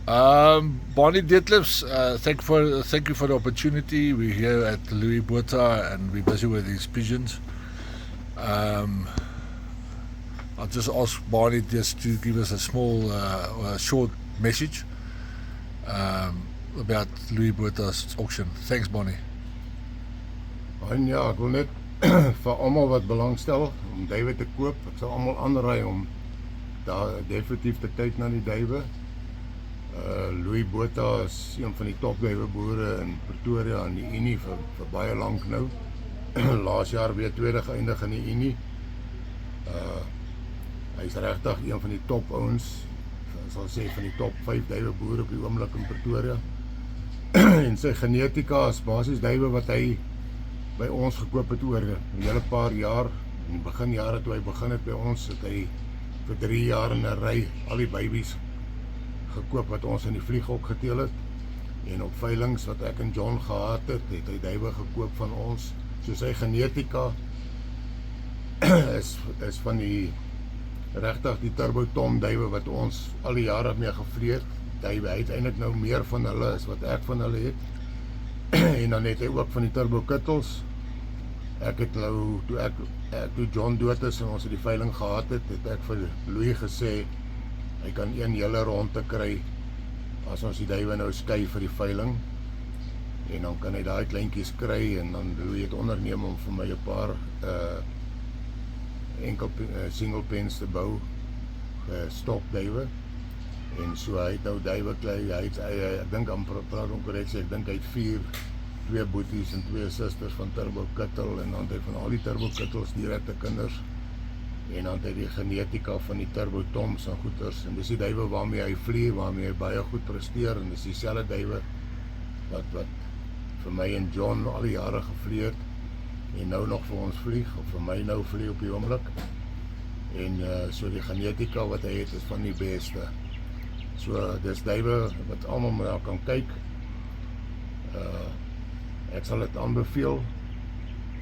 Bonnie Detlefs, thank you for the opportunity. We're here at Louis Botha and we're busy with these pigeons. I'll just ask Barney just to give us a small, short message about Louis Botha's auction. Thanks, Barney. En ja, ek wil net vir almal wat belangstel om duwe te koop, ek sal almal aanraai om daar definitief te kyk na die duwe. Louis Botha is een van die top duweboere in Pretoria en die Unie vir baie lank nou. Laas jaar weer tweede geëindig in die Unie. Hy is regtig een van die top ouens, sal sê van die top 5 duweboere op die oomblik in Pretoria. En sy genetika is basies duwe wat hy by ons gekoop het oor 'n hele paar jaar. In die beginjare toe hy begin het by ons, het hy vir 3 jaar in 'n ry al die babies gekoop wat ons in die vlieghok geteel het. En op veilings wat ek en John gehad het, het hy duwe gekoop van ons. So sy genetika is van die regtig die Turbo Tom duwe wat ons al die jare mee gevleed. Hy het eintlik nou meer van hulle as wat ek van hulle het. En dan het hy ook van die Turbo Kittels. Ek het nou, toe John dood is en ons het die veiling gehad het, het ek vir Louis gesê, hy kan een hele ronde kry as ons die duwe nou skei vir die veiling. En dan kan hy daai kleintjies kry en dan Louis het onderneem om vir my 'n paar single pens te bou, stokduwe. En so hy het nou duwe klei, ek dink amper praat om korrek sê, ek dink hy het 2 boeties en 2 susters van Turbo Kittel en dan het hy van al die Turbo Kittels direkte kinders. En dan het hy die genetika van die Turbo Toms en goeters. En dis die duwe waarmee hy vlieg, waarmee hy baie goed presteer. En dis dieselfde duwe wat vir my en John al die jare gevlieg het. En nou nog vir ons vlieg, of vir my nou vlieg op die oomblik. En so die genetika wat hy het is van die beste. So dis duwe wat almal maar kan kyk. Ek sal dit aanbeveel.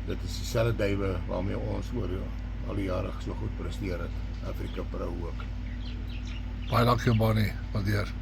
Dit is dieselfde duwe waarmee ons oor al die jare so goed presteer het. Afrika Pro ook. Baie dankie, Barney. Waardeer.